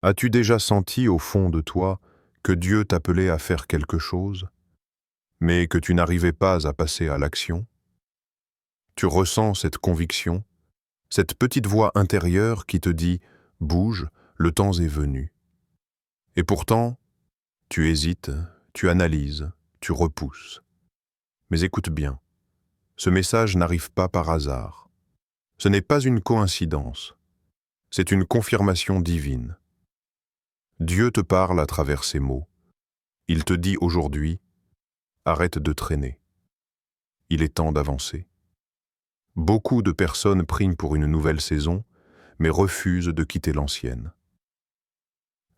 As-tu déjà senti au fond de toi que Dieu t'appelait à faire quelque chose, mais que tu n'arrivais pas à passer à l'action? Tu ressens cette conviction, cette petite voix intérieure qui te dit « Bouge, le temps est venu ». Et pourtant, tu hésites, tu analyses, tu repousses. Mais écoute bien, ce message n'arrive pas par hasard. Ce n'est pas une coïncidence, c'est une confirmation divine. Dieu te parle à travers ces mots. Il te dit aujourd'hui, arrête de traîner. Il est temps d'avancer. Beaucoup de personnes prient pour une nouvelle saison, mais refusent de quitter l'ancienne.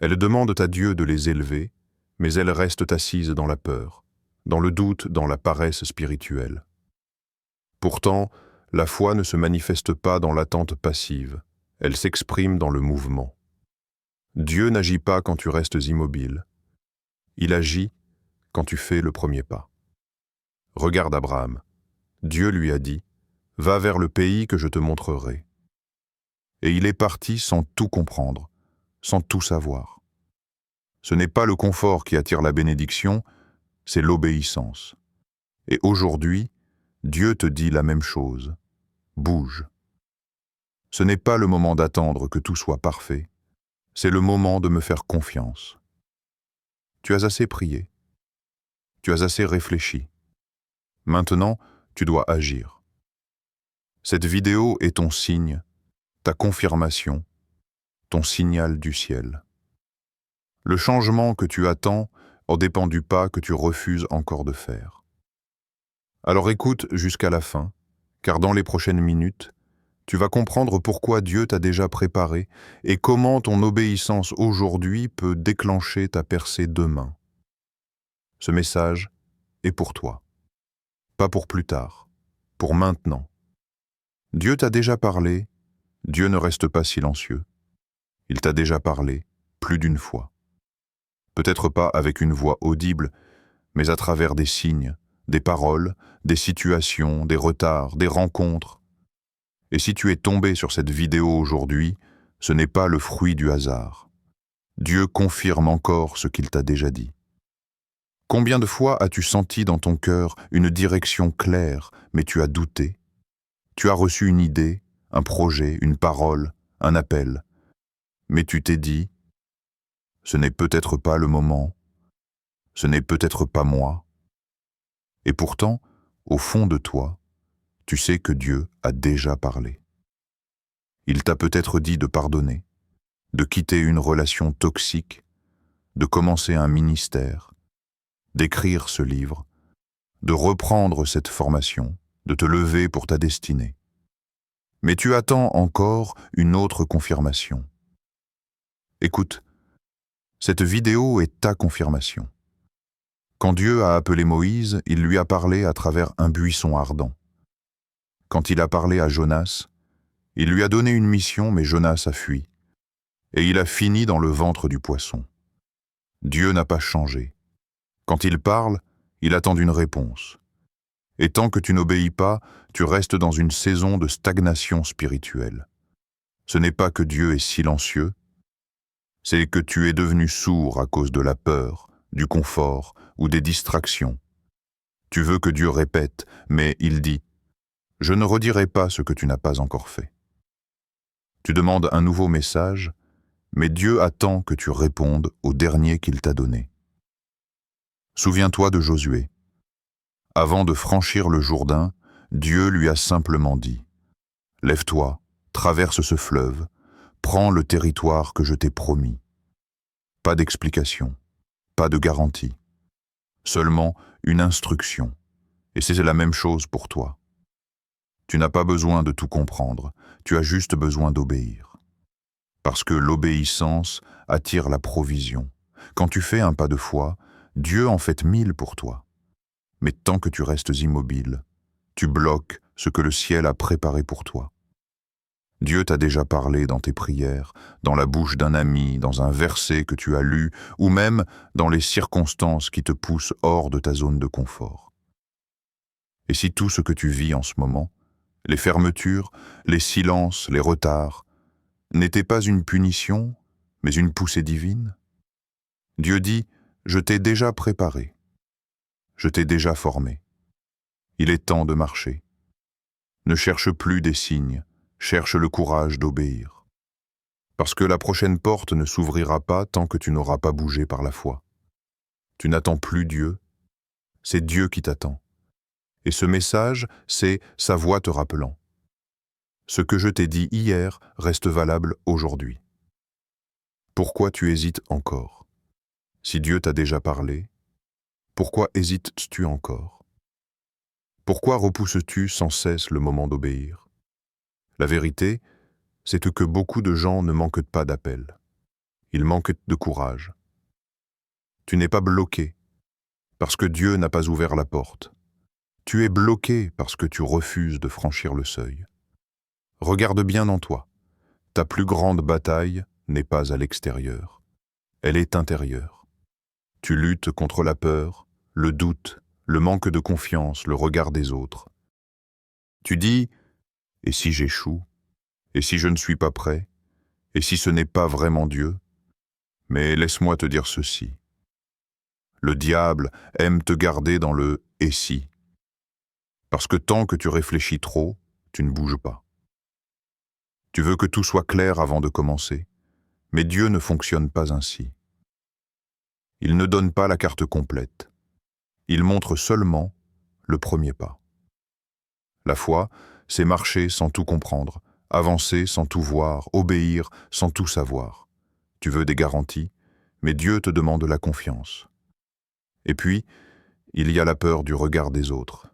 Elles demandent à Dieu de les élever, mais elles restent assises dans la peur, dans le doute, dans la paresse spirituelle. Pourtant, la foi ne se manifeste pas dans l'attente passive, elle s'exprime dans le mouvement. Dieu n'agit pas quand tu restes immobile. Il agit quand tu fais le premier pas. Regarde Abraham. Dieu lui a dit « Va vers le pays que je te montrerai ». Et il est parti sans tout comprendre, sans tout savoir. Ce n'est pas le confort qui attire la bénédiction, c'est l'obéissance. Et aujourd'hui, Dieu te dit la même chose. Bouge. Ce n'est pas le moment d'attendre que tout soit parfait, c'est le moment de me faire confiance. Tu as assez prié. Tu as assez réfléchi. Maintenant, tu dois agir. Cette vidéo est ton signe, ta confirmation, ton signal du ciel. Le changement que tu attends en dépend du pas que tu refuses encore de faire. Alors écoute jusqu'à la fin, car dans les prochaines minutes, tu vas comprendre pourquoi Dieu t'a déjà préparé et comment ton obéissance aujourd'hui peut déclencher ta percée demain. Ce message est pour toi, pas pour plus tard, pour maintenant. Dieu t'a déjà parlé, Dieu ne reste pas silencieux. Il t'a déjà parlé plus d'une fois. Peut-être pas avec une voix audible, mais à travers des signes, des paroles, des situations, des retards, des rencontres. Et si tu es tombé sur cette vidéo aujourd'hui, ce n'est pas le fruit du hasard. Dieu confirme encore ce qu'il t'a déjà dit. Combien de fois as-tu senti dans ton cœur une direction claire, mais tu as douté? Tu as reçu une idée, un projet, une parole, un appel, mais tu t'es dit « ce n'est peut-être pas le moment, ce n'est peut-être pas moi ». Et pourtant, au fond de toi, tu sais que Dieu a déjà parlé. Il t'a peut-être dit de pardonner, de quitter une relation toxique, de commencer un ministère, d'écrire ce livre, de reprendre cette formation, de te lever pour ta destinée. Mais tu attends encore une autre confirmation. Écoute, cette vidéo est ta confirmation. Quand Dieu a appelé Moïse, il lui a parlé à travers un buisson ardent. Quand il a parlé à Jonas, il lui a donné une mission, mais Jonas a fui. Et il a fini dans le ventre du poisson. Dieu n'a pas changé. Quand il parle, il attend une réponse. Et tant que tu n'obéis pas, tu restes dans une saison de stagnation spirituelle. Ce n'est pas que Dieu est silencieux, c'est que tu es devenu sourd à cause de la peur, du confort ou des distractions. Tu veux que Dieu répète, mais il dit « Je ne redirai pas ce que tu n'as pas encore fait ». Tu demandes un nouveau message, mais Dieu attend que tu répondes au dernier qu'il t'a donné. Souviens-toi de Josué. Avant de franchir le Jourdain, Dieu lui a simplement dit « Lève-toi, traverse ce fleuve, prends le territoire que je t'ai promis. » Pas d'explication, pas de garantie, seulement une instruction. Et c'est la même chose pour toi. Tu n'as pas besoin de tout comprendre, tu as juste besoin d'obéir. Parce que l'obéissance attire la provision. Quand tu fais un pas de foi, Dieu en fait 1000 pour toi. Mais tant que tu restes immobile, tu bloques ce que le ciel a préparé pour toi. Dieu t'a déjà parlé dans tes prières, dans la bouche d'un ami, dans un verset que tu as lu, ou même dans les circonstances qui te poussent hors de ta zone de confort. Et si tout ce que tu vis en ce moment, les fermetures, les silences, les retards, n'étaient pas une punition, mais une poussée divine? Dieu dit, je t'ai déjà préparé, je t'ai déjà formé. Il est temps de marcher. Ne cherche plus des signes, cherche le courage d'obéir. Parce que la prochaine porte ne s'ouvrira pas tant que tu n'auras pas bougé par la foi. Tu n'attends plus Dieu, c'est Dieu qui t'attend. Et ce message, c'est sa voix te rappelant. Ce que je t'ai dit hier reste valable aujourd'hui. Pourquoi tu hésites encore? Si Dieu t'a déjà parlé, pourquoi hésites-tu encore? Pourquoi repousses-tu sans cesse le moment d'obéir? La vérité, c'est que beaucoup de gens ne manquent pas d'appel. Ils manquent de courage. Tu n'es pas bloqué parce que Dieu n'a pas ouvert la porte. Tu es bloqué parce que tu refuses de franchir le seuil. Regarde bien en toi. Ta plus grande bataille n'est pas à l'extérieur. Elle est intérieure. Tu luttes contre la peur, le doute, le manque de confiance, le regard des autres. Tu dis, et si j'échoue? Et si je ne suis pas prêt? Et si ce n'est pas vraiment Dieu? Mais laisse-moi te dire ceci. Le diable aime te garder dans le « et si ». Parce que tant que tu réfléchis trop, tu ne bouges pas. Tu veux que tout soit clair avant de commencer, mais Dieu ne fonctionne pas ainsi. Il ne donne pas la carte complète. Il montre seulement le premier pas. La foi, c'est marcher sans tout comprendre, avancer sans tout voir, obéir sans tout savoir. Tu veux des garanties, mais Dieu te demande la confiance. Et puis, il y a la peur du regard des autres.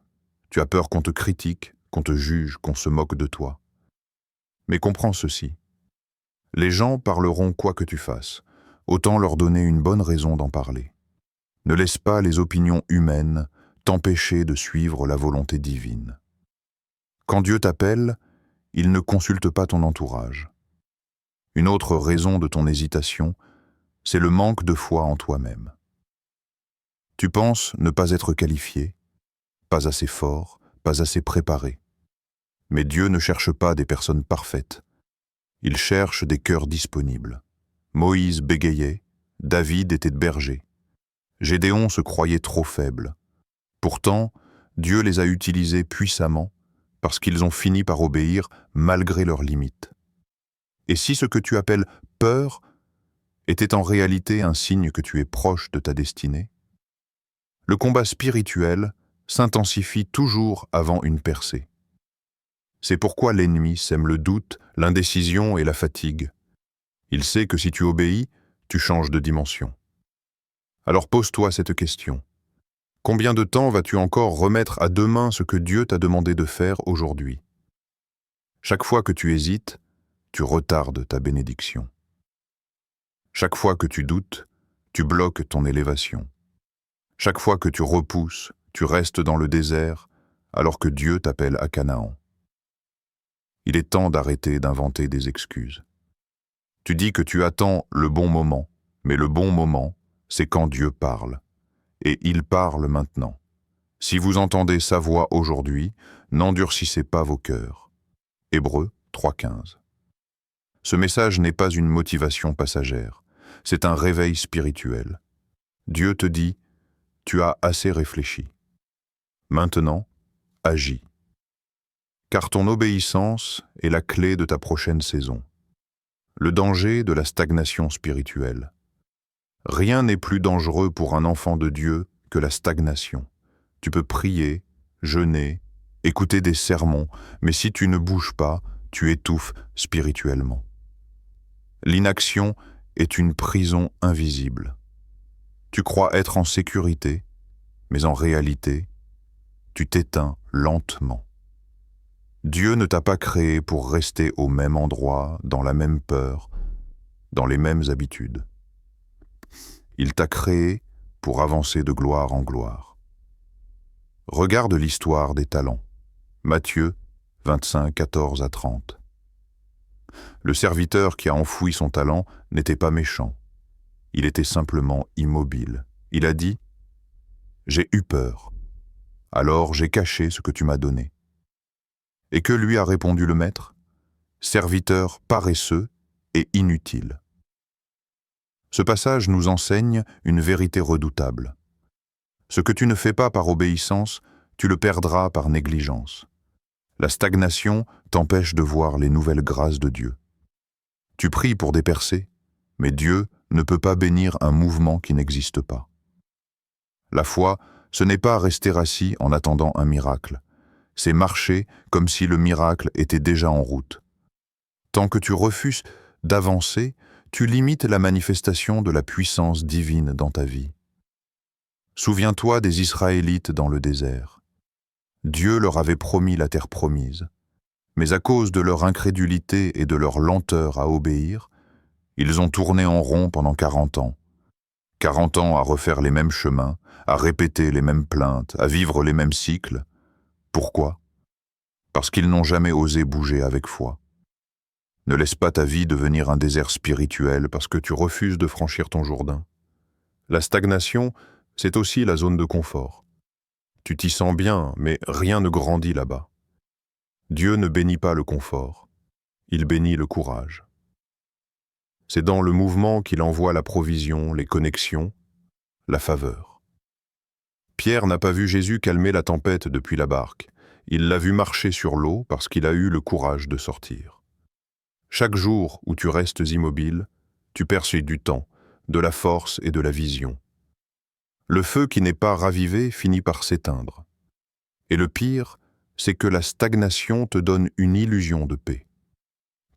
Tu as peur qu'on te critique, qu'on te juge, qu'on se moque de toi. Mais comprends ceci. Les gens parleront quoi que tu fasses. Autant leur donner une bonne raison d'en parler. Ne laisse pas les opinions humaines t'empêcher de suivre la volonté divine. Quand Dieu t'appelle, il ne consulte pas ton entourage. Une autre raison de ton hésitation, c'est le manque de foi en toi-même. Tu penses ne pas être qualifié, pas assez fort, pas assez préparé. Mais Dieu ne cherche pas des personnes parfaites. Il cherche des cœurs disponibles. Moïse bégayait, David était berger. Gédéon se croyait trop faible. Pourtant, Dieu les a utilisés puissamment parce qu'ils ont fini par obéir malgré leurs limites. Et si ce que tu appelles peur était en réalité un signe que tu es proche de ta destinée? Le combat spirituel s'intensifie toujours avant une percée. C'est pourquoi l'ennemi sème le doute, l'indécision et la fatigue. Il sait que si tu obéis, tu changes de dimension. Alors pose-toi cette question. Combien de temps vas-tu encore remettre à demain ce que Dieu t'a demandé de faire aujourd'hui? Chaque fois que tu hésites, tu retardes ta bénédiction. Chaque fois que tu doutes, tu bloques ton élévation. Chaque fois que tu repousses, tu restes dans le désert alors que Dieu t'appelle à Canaan. Il est temps d'arrêter d'inventer des excuses. Tu dis que tu attends le bon moment, mais le bon moment, c'est quand Dieu parle. Et il parle maintenant. Si vous entendez sa voix aujourd'hui, n'endurcissez pas vos cœurs. Hébreux 3,15. Ce message n'est pas une motivation passagère, c'est un réveil spirituel. Dieu te dit, tu as assez réfléchi. Maintenant, agis. Car ton obéissance est la clé de ta prochaine saison. Le danger de la stagnation spirituelle. Rien n'est plus dangereux pour un enfant de Dieu que la stagnation. Tu peux prier, jeûner, écouter des sermons, mais si tu ne bouges pas, tu étouffes spirituellement. L'inaction est une prison invisible. Tu crois être en sécurité, mais en réalité, tu t'éteins lentement. Dieu ne t'a pas créé pour rester au même endroit, dans la même peur, dans les mêmes habitudes. Il t'a créé pour avancer de gloire en gloire. Regarde l'histoire des talents. Matthieu 25, 14 à 30. Le serviteur qui a enfoui son talent n'était pas méchant. Il était simplement immobile. Il a dit « J'ai eu peur. Alors j'ai caché ce que tu m'as donné. » Et que lui a répondu le maître? « Serviteur paresseux et inutile. Ce passage nous enseigne une vérité redoutable. Ce que tu ne fais pas par obéissance, tu le perdras par négligence. La stagnation t'empêche de voir les nouvelles grâces de Dieu. Tu pries pour des percées, mais Dieu ne peut pas bénir un mouvement qui n'existe pas. La foi, ce n'est pas rester assis en attendant un miracle. C'est marcher comme si le miracle était déjà en route. Tant que tu refuses d'avancer, tu limites la manifestation de la puissance divine dans ta vie. Souviens-toi des Israélites dans le désert. Dieu leur avait promis la terre promise, mais à cause de leur incrédulité et de leur lenteur à obéir, ils ont tourné en rond pendant 40 ans. 40 ans à refaire les mêmes chemins, à répéter les mêmes plaintes, à vivre les mêmes cycles. Pourquoi? Parce qu'ils n'ont jamais osé bouger avec foi. Ne laisse pas ta vie devenir un désert spirituel parce que tu refuses de franchir ton Jourdain. La stagnation, c'est aussi la zone de confort. Tu t'y sens bien, mais rien ne grandit là-bas. Dieu ne bénit pas le confort, il bénit le courage. C'est dans le mouvement qu'il envoie la provision, les connexions, la faveur. Pierre n'a pas vu Jésus calmer la tempête depuis la barque. Il l'a vu marcher sur l'eau parce qu'il a eu le courage de sortir. Chaque jour où tu restes immobile, tu perds du temps, de la force et de la vision. Le feu qui n'est pas ravivé finit par s'éteindre. Et le pire, c'est que la stagnation te donne une illusion de paix.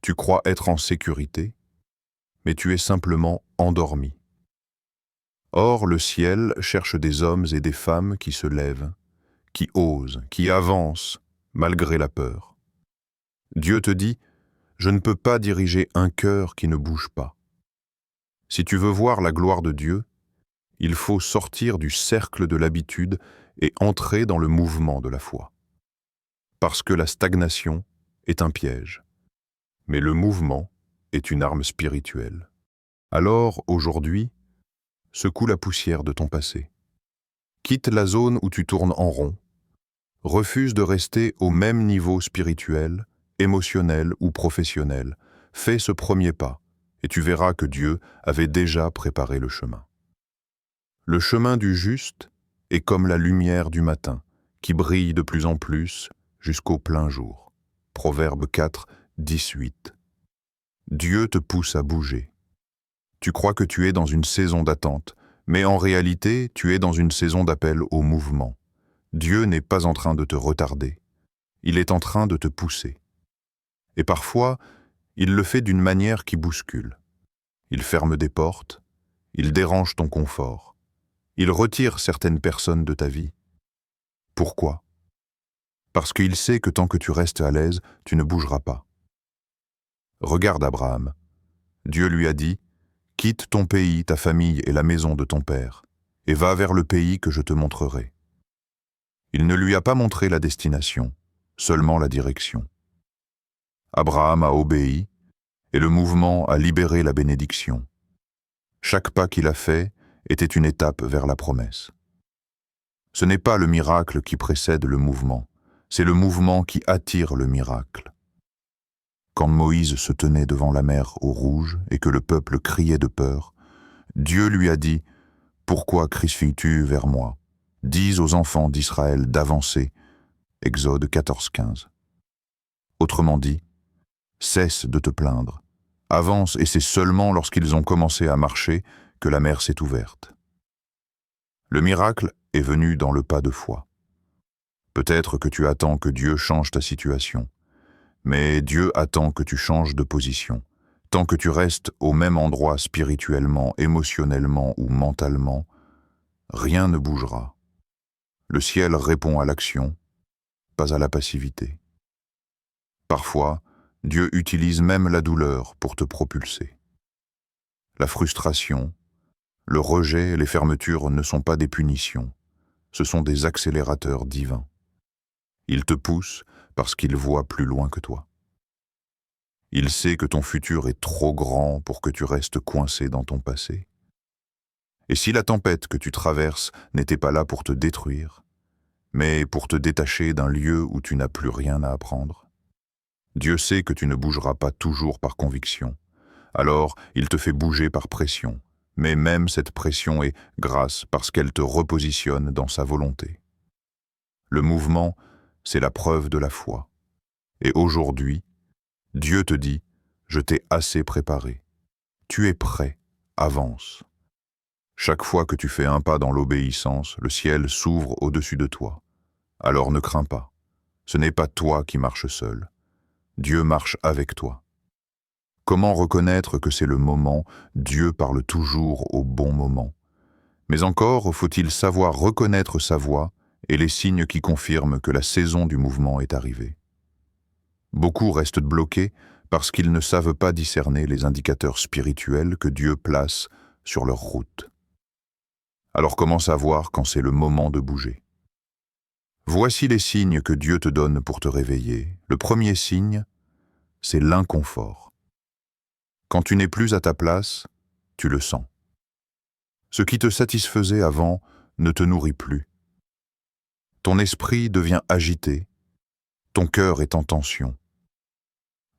Tu crois être en sécurité, mais tu es simplement endormi. Or, le ciel cherche des hommes et des femmes qui se lèvent, qui osent, qui avancent, malgré la peur. Dieu te dit: je ne peux pas diriger un cœur qui ne bouge pas. Si tu veux voir la gloire de Dieu, il faut sortir du cercle de l'habitude et entrer dans le mouvement de la foi. Parce que la stagnation est un piège, mais le mouvement est une arme spirituelle. Alors, aujourd'hui, secoue la poussière de ton passé. Quitte la zone où tu tournes en rond. Refuse de rester au même niveau spirituel, émotionnel ou professionnel. Fais ce premier pas et tu verras que Dieu avait déjà préparé le chemin. Le chemin du juste est comme la lumière du matin, qui brille de plus en plus jusqu'au plein jour. Proverbe 4, 18. Dieu te pousse à bouger. Tu crois que tu es dans une saison d'attente, mais en réalité, tu es dans une saison d'appel au mouvement. Dieu n'est pas en train de te retarder, il est en train de te pousser. Et parfois, il le fait d'une manière qui bouscule. Il ferme des portes, il dérange ton confort, il retire certaines personnes de ta vie. Pourquoi? Parce qu'il sait que tant que tu restes à l'aise, tu ne bougeras pas. Regarde Abraham. Dieu lui a dit: « Quitte ton pays, ta famille et la maison de ton père, et va vers le pays que je te montrerai. » Il ne lui a pas montré la destination, seulement la direction. Abraham a obéi, et le mouvement a libéré la bénédiction. Chaque pas qu'il a fait était une étape vers la promesse. Ce n'est pas le miracle qui précède le mouvement, c'est le mouvement qui attire le miracle. Quand Moïse se tenait devant la mer au rouge et que le peuple criait de peur, Dieu lui a dit: « Pourquoi cries-tu vers moi? Dis aux enfants d'Israël d'avancer. » Exode 14, 15. Autrement dit, cesse de te plaindre. Avance, et c'est seulement lorsqu'ils ont commencé à marcher que la mer s'est ouverte. Le miracle est venu dans le pas de foi. Peut-être que tu attends que Dieu change ta situation, mais Dieu attend que tu changes de position. Tant que tu restes au même endroit spirituellement, émotionnellement ou mentalement, rien ne bougera. Le ciel répond à l'action, pas à la passivité. Parfois, Dieu utilise même la douleur pour te propulser. La frustration, le rejet et les fermetures ne sont pas des punitions, ce sont des accélérateurs divins. Il te pousse parce qu'il voit plus loin que toi. Il sait que ton futur est trop grand pour que tu restes coincé dans ton passé. Et si la tempête que tu traverses n'était pas là pour te détruire, mais pour te détacher d'un lieu où tu n'as plus rien à apprendre? Dieu sait que tu ne bougeras pas toujours par conviction, alors il te fait bouger par pression, Mais même cette pression est grâce parce qu'elle te repositionne dans sa volonté. Le mouvement, c'est la preuve de la foi. Et aujourd'hui, Dieu te dit, je t'ai assez préparé. Tu es prêt, avance. Chaque fois que tu fais un pas dans l'obéissance, le ciel s'ouvre au-dessus de toi. Alors ne crains pas. Ce n'est pas toi qui marches seul. Dieu marche avec toi. Comment reconnaître que c'est le moment? Dieu parle toujours au bon moment. Mais encore faut-il savoir reconnaître sa voix et les signes qui confirment que la saison du mouvement est arrivée. Beaucoup restent bloqués parce qu'ils ne savent pas discerner les indicateurs spirituels que Dieu place sur leur route. Alors comment savoir quand c'est le moment de bouger? Voici les signes que Dieu te donne pour te réveiller. Le premier signe, c'est l'inconfort. Quand tu n'es plus à ta place, tu le sens. Ce qui te satisfaisait avant ne te nourrit plus. Ton esprit devient agité, ton cœur est en tension.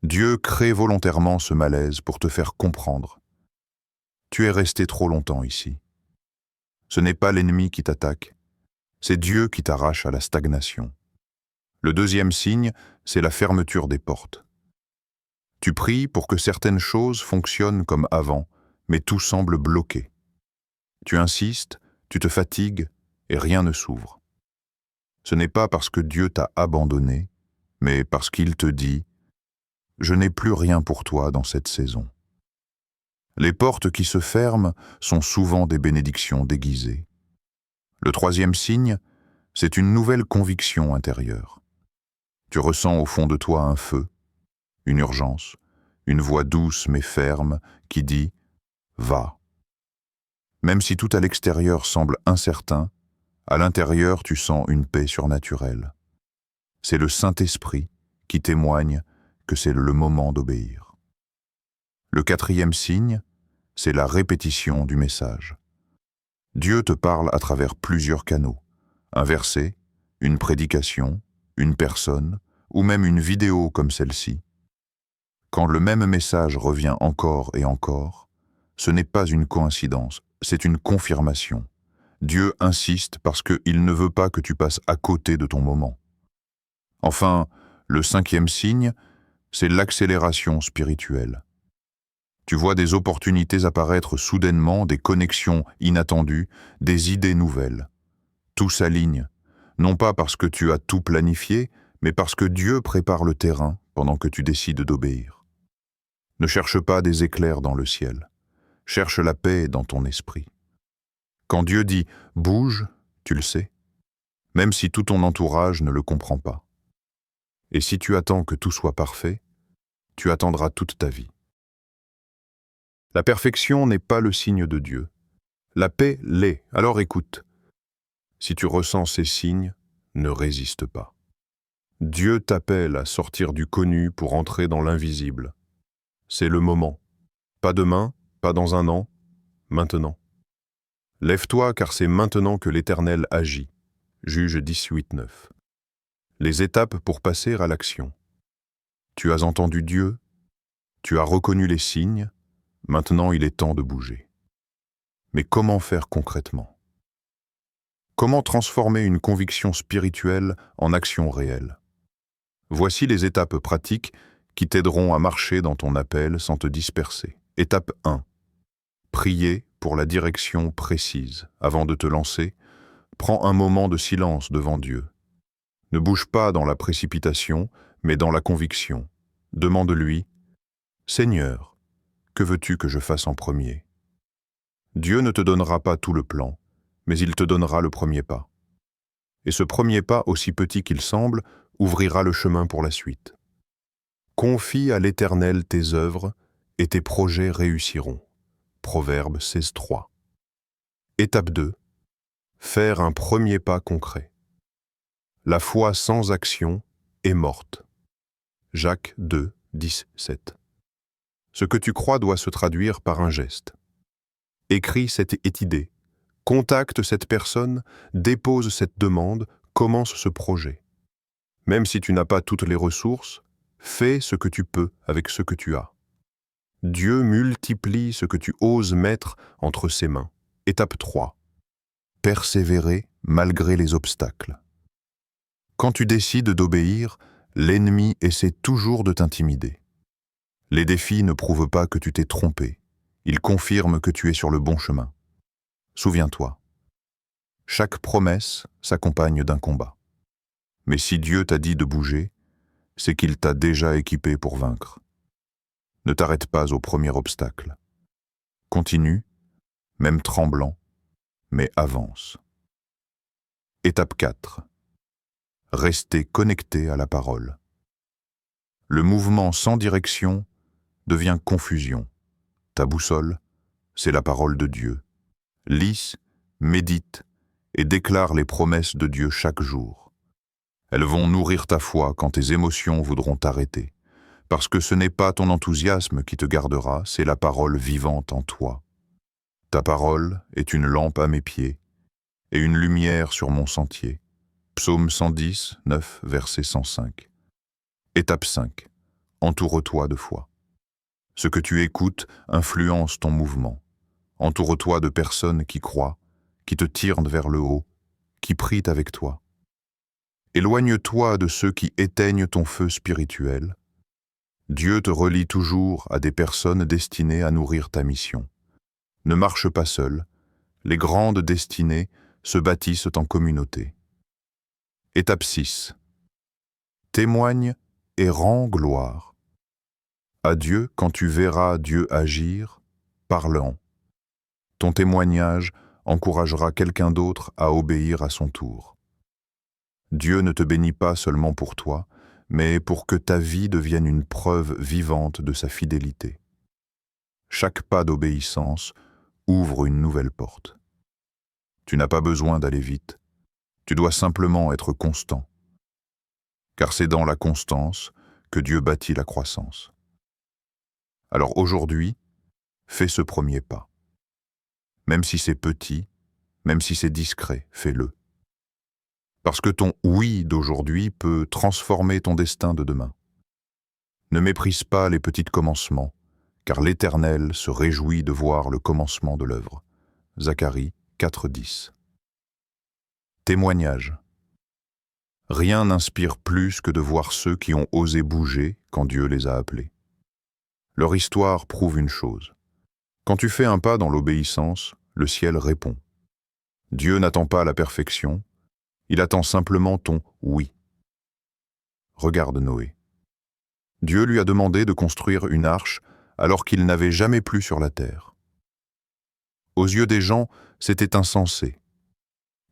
Dieu crée volontairement ce malaise pour te faire comprendre. Tu es resté trop longtemps ici. Ce n'est pas l'ennemi qui t'attaque, c'est Dieu qui t'arrache à la stagnation. Le deuxième signe, c'est la fermeture des portes. Tu pries pour que certaines choses fonctionnent comme avant, mais tout semble bloqué. Tu insistes, tu te fatigues et rien ne s'ouvre. Ce n'est pas parce que Dieu t'a abandonné, mais parce qu'il te dit « Je n'ai plus rien pour toi dans cette saison ». Les portes qui se ferment sont souvent des bénédictions déguisées. Le troisième signe, c'est une nouvelle conviction intérieure. Tu ressens au fond de toi un feu, une urgence, une voix douce mais ferme qui dit « Va ». Même si tout à l'extérieur semble incertain, à l'intérieur tu sens une paix surnaturelle. C'est le Saint-Esprit qui témoigne que c'est le moment d'obéir. Le quatrième signe, c'est la répétition du message. Dieu te parle à travers plusieurs canaux. Un verset, une prédication, une personne, ou même une vidéo comme celle-ci. Quand le même message revient encore et encore, ce n'est pas une coïncidence, c'est une confirmation. Dieu insiste parce qu'il ne veut pas que tu passes à côté de ton moment. Enfin, le cinquième signe, c'est l'accélération spirituelle. Tu vois des opportunités apparaître soudainement, des connexions inattendues, des idées nouvelles. Tout s'aligne, non pas parce que tu as tout planifié, mais parce que Dieu prépare le terrain pendant que tu décides d'obéir. Ne cherche pas des éclairs dans le ciel, cherche la paix dans ton esprit. Quand Dieu dit « bouge », tu le sais, même si tout ton entourage ne le comprend pas. Et si tu attends que tout soit parfait, tu attendras toute ta vie. La perfection n'est pas le signe de Dieu. La paix l'est, alors écoute. Si tu ressens ces signes, ne résiste pas. Dieu t'appelle à sortir du connu pour entrer dans l'invisible. C'est le moment. Pas demain, pas dans un an, maintenant. Lève-toi car c'est maintenant que l'Éternel agit. Juge 18:9. Les étapes pour passer à l'action. Tu as entendu Dieu, tu as reconnu les signes, maintenant il est temps de bouger. Mais comment faire concrètement? Comment transformer une conviction spirituelle en action réelle? Voici les étapes pratiques qui t'aideront à marcher dans ton appel sans te disperser. Étape 1. Prier pour la direction précise. Avant de te lancer, prends un moment de silence devant Dieu. Ne bouge pas dans la précipitation, mais dans la conviction. Demande-lui « Seigneur, que veux-tu que je fasse en premier ?» Dieu ne te donnera pas tout le plan, mais il te donnera le premier pas. Et ce premier pas, aussi petit qu'il semble, ouvrira le chemin pour la suite. Confie à l'Éternel tes œuvres et tes projets réussiront. Proverbe 16:3. Étape 2. Faire un premier pas concret. La foi sans action est morte. Jacques 2:17. Ce que tu crois doit se traduire par un geste. Écris cette idée, contacte cette personne, dépose cette demande, commence ce projet. Même si tu n'as pas toutes les ressources, fais ce que tu peux avec ce que tu as. Dieu multiplie ce que tu oses mettre entre ses mains. Étape 3. Persévérer malgré les obstacles. Quand tu décides d'obéir, l'ennemi essaie toujours de t'intimider. Les défis ne prouvent pas que tu t'es trompé. Ils confirment que tu es sur le bon chemin. Souviens-toi, chaque promesse s'accompagne d'un combat. Mais si Dieu t'a dit de bouger, c'est qu'il t'a déjà équipé pour vaincre. Ne t'arrête pas au premier obstacle. Continue, même tremblant, mais avance. Étape 4. Rester connecté à la parole. Le mouvement sans direction devient confusion. Ta boussole, c'est la parole de Dieu. Lis, médite et déclare les promesses de Dieu chaque jour. Elles vont nourrir ta foi quand tes émotions voudront t'arrêter. Parce que ce n'est pas ton enthousiasme qui te gardera, c'est la parole vivante en toi. Ta parole est une lampe à mes pieds et une lumière sur mon sentier. Psaume 110, 9, verset 105. Étape 5. Entoure-toi de foi. Ce que tu écoutes influence ton mouvement. Entoure-toi de personnes qui croient, qui te tirent vers le haut, qui prient avec toi. Éloigne-toi de ceux qui éteignent ton feu spirituel. Dieu te relie toujours à des personnes destinées à nourrir ta mission. Ne marche pas seul, les grandes destinées se bâtissent en communauté. Étape 6. Témoigne et rends gloire. À Dieu, quand tu verras Dieu agir, parle-en. Ton témoignage encouragera quelqu'un d'autre à obéir à son tour. Dieu ne te bénit pas seulement pour toi, mais pour que ta vie devienne une preuve vivante de sa fidélité. Chaque pas d'obéissance ouvre une nouvelle porte. Tu n'as pas besoin d'aller vite, tu dois simplement être constant. Car c'est dans la constance que Dieu bâtit la croissance. Alors aujourd'hui, fais ce premier pas. Même si c'est petit, même si c'est discret, fais-le. Parce que ton oui d'aujourd'hui peut transformer ton destin de demain. Ne méprise pas les petits commencements, car l'Éternel se réjouit de voir le commencement de l'œuvre. Zacharie 4,10. Témoignage. Rien n'inspire plus que de voir ceux qui ont osé bouger quand Dieu les a appelés. Leur histoire prouve une chose. Quand tu fais un pas dans l'obéissance, le ciel répond. Dieu n'attend pas la perfection, il attend simplement ton « oui ». Regarde Noé. Dieu lui a demandé de construire une arche alors qu'il n'avait jamais plu sur la terre. Aux yeux des gens, c'était insensé.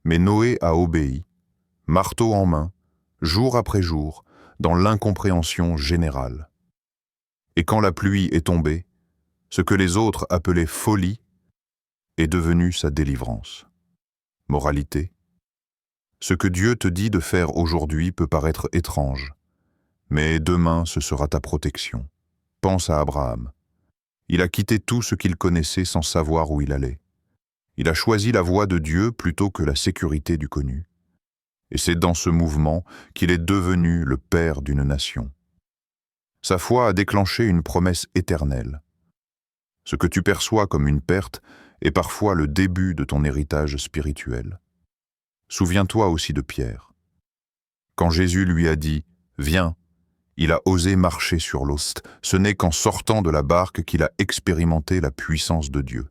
Mais Noé a obéi, marteau en main, jour après jour, dans l'incompréhension générale. Et quand la pluie est tombée, ce que les autres appelaient folie est devenu sa délivrance. Moralité. Ce que Dieu te dit de faire aujourd'hui peut paraître étrange, mais demain ce sera ta protection. Pense à Abraham. Il a quitté tout ce qu'il connaissait sans savoir où il allait. Il a choisi la voie de Dieu plutôt que la sécurité du connu. Et c'est dans ce mouvement qu'il est devenu le père d'une nation. Sa foi a déclenché une promesse éternelle. Ce que tu perçois comme une perte est parfois le début de ton héritage spirituel. Souviens-toi aussi de Pierre. Quand Jésus lui a dit « Viens », il a osé marcher sur l'eau. Ce n'est qu'en sortant de la barque qu'il a expérimenté la puissance de Dieu.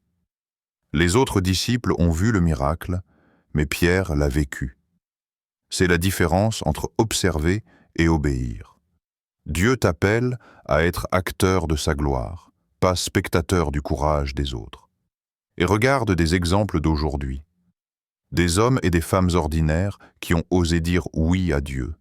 Les autres disciples ont vu le miracle, mais Pierre l'a vécu. C'est la différence entre observer et obéir. Dieu t'appelle à être acteur de sa gloire, pas spectateur du courage des autres. Et regarde des exemples d'aujourd'hui. Des hommes et des femmes ordinaires qui ont osé dire oui à Dieu.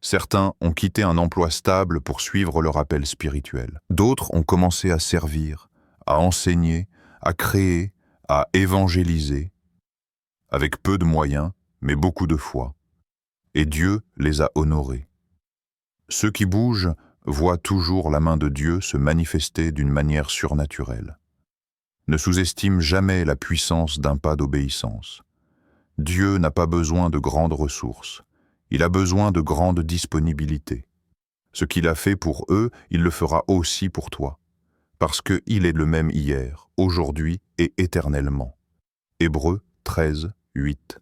Certains ont quitté un emploi stable pour suivre leur appel spirituel. D'autres ont commencé à servir, à enseigner, à créer, à évangéliser, avec peu de moyens, mais beaucoup de foi. Et Dieu les a honorés. Ceux qui bougent voient toujours la main de Dieu se manifester d'une manière surnaturelle. Ne sous-estime jamais la puissance d'un pas d'obéissance. Dieu n'a pas besoin de grandes ressources, il a besoin de grande disponibilité. Ce qu'il a fait pour eux, il le fera aussi pour toi. parce qu'il est le même hier, aujourd'hui et éternellement. Hébreux 13, 8.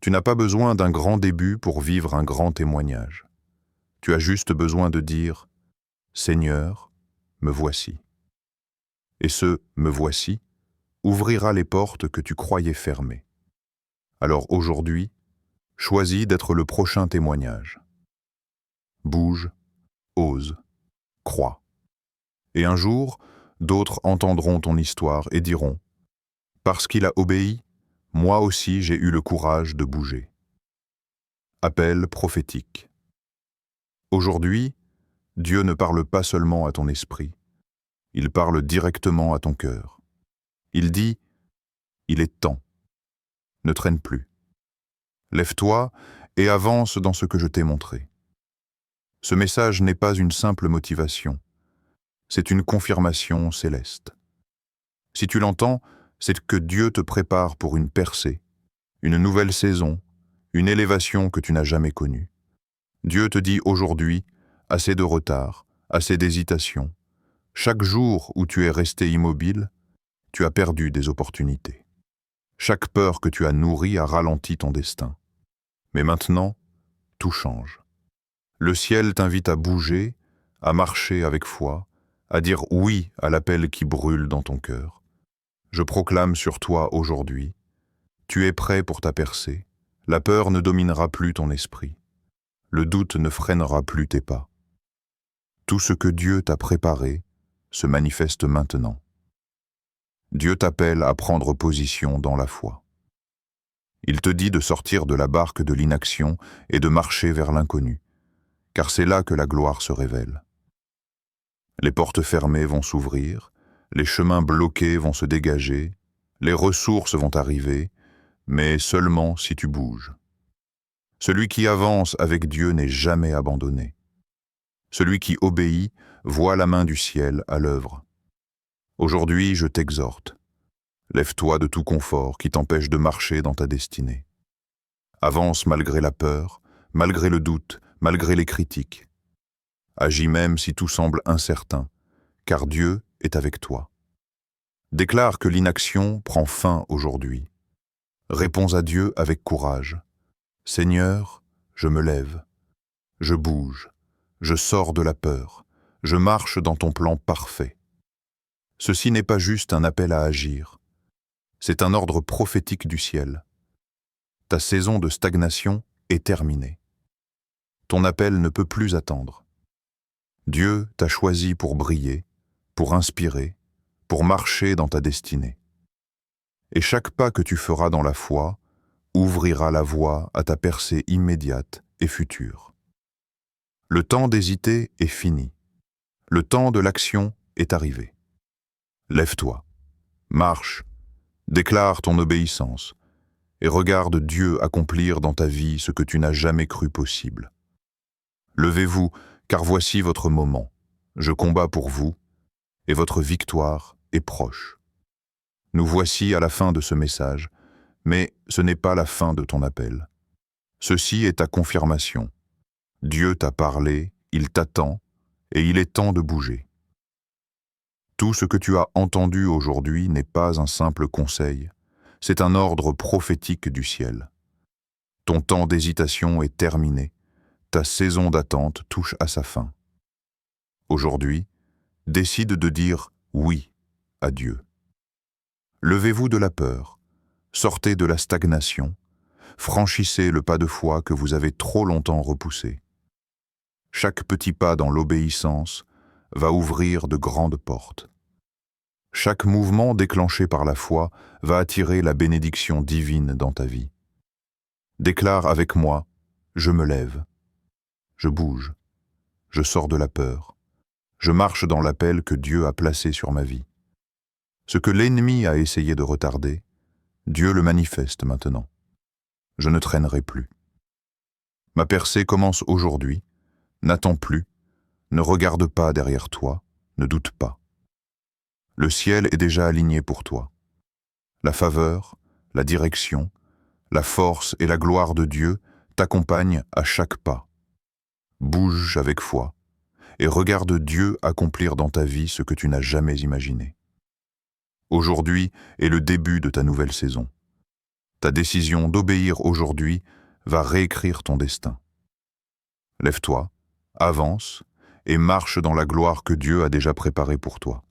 Tu n'as pas besoin d'un grand début pour vivre un grand témoignage. Tu as juste besoin de dire « Seigneur, me voici ». Et ce « me voici » ouvrira les portes que tu croyais fermées. Alors aujourd'hui, choisis d'être le prochain témoignage. Bouge, ose, crois. Et un jour, d'autres entendront ton histoire et diront « Parce qu'il a obéi, moi aussi j'ai eu le courage de bouger ». Appel prophétique. Aujourd'hui, Dieu ne parle pas seulement à ton esprit, il parle directement à ton cœur. Il dit « Il est temps, ne traîne plus. Lève-toi et avance dans ce que je t'ai montré ». Ce message n'est pas une simple motivation, c'est une confirmation céleste. Si tu l'entends, c'est que Dieu te prépare pour une percée, une nouvelle saison, une élévation que tu n'as jamais connue. Dieu te dit aujourd'hui, assez de retard, assez d'hésitation. Chaque jour où tu es resté immobile, tu as perdu des opportunités. Chaque peur que tu as nourrie a ralenti ton destin. Mais maintenant, tout change. Le ciel t'invite à bouger, à marcher avec foi, à dire oui à l'appel qui brûle dans ton cœur. Je proclame sur toi aujourd'hui, tu es prêt pour ta percée, la peur ne dominera plus ton esprit, le doute ne freinera plus tes pas. Tout ce que Dieu t'a préparé se manifeste maintenant. Dieu t'appelle à prendre position dans la foi. Il te dit de sortir de la barque de l'inaction et de marcher vers l'inconnu, car c'est là que la gloire se révèle. Les portes fermées vont s'ouvrir, les chemins bloqués vont se dégager, les ressources vont arriver, mais seulement si tu bouges. Celui qui avance avec Dieu n'est jamais abandonné. Celui qui obéit voit la main du ciel à l'œuvre. Aujourd'hui, je t'exhorte. Lève-toi de tout confort qui t'empêche de marcher dans ta destinée. Avance malgré la peur, malgré le doute, malgré les critiques. Agis même si tout semble incertain, car Dieu est avec toi. Déclare que l'inaction prend fin aujourd'hui. Réponds à Dieu avec courage. Seigneur, je me lève, je bouge, je sors de la peur, je marche dans ton plan parfait. Ceci n'est pas juste un appel à agir, c'est un ordre prophétique du ciel. Ta saison de stagnation est terminée. Ton appel ne peut plus attendre. Dieu t'a choisi pour briller, pour inspirer, pour marcher dans ta destinée. Et chaque pas que tu feras dans la foi ouvrira la voie à ta percée immédiate et future. Le temps d'hésiter est fini. Le temps de l'action est arrivé. Lève-toi, marche, déclare ton obéissance et regarde Dieu accomplir dans ta vie ce que tu n'as jamais cru possible. Levez-vous, car voici votre moment. Je combats pour vous et votre victoire est proche. Nous voici à la fin de ce message, mais ce n'est pas la fin de ton appel. Ceci est ta confirmation. Dieu t'a parlé, il t'attend, et il est temps de bouger. Tout ce que tu as entendu aujourd'hui n'est pas un simple conseil, c'est un ordre prophétique du ciel. Ton temps d'hésitation est terminé, ta saison d'attente touche à sa fin. Aujourd'hui, décide de dire oui à Dieu. Levez-vous de la peur, sortez de la stagnation, franchissez le pas de foi que vous avez trop longtemps repoussé. Chaque petit pas dans l'obéissance va ouvrir de grandes portes. Chaque mouvement déclenché par la foi va attirer la bénédiction divine dans ta vie. Déclare avec moi, je me lève, je bouge, je sors de la peur, je marche dans l'appel que Dieu a placé sur ma vie. Ce que l'ennemi a essayé de retarder, Dieu le manifeste maintenant. Je ne traînerai plus. Ma percée commence aujourd'hui. N'attends plus, ne regarde pas derrière toi, ne doute pas. Le ciel est déjà aligné pour toi. La faveur, la direction, la force et la gloire de Dieu t'accompagnent à chaque pas. Bouge avec foi et regarde Dieu accomplir dans ta vie ce que tu n'as jamais imaginé. Aujourd'hui est le début de ta nouvelle saison. Ta décision d'obéir aujourd'hui va réécrire ton destin. Lève-toi, avance et marche dans la gloire que Dieu a déjà préparée pour toi.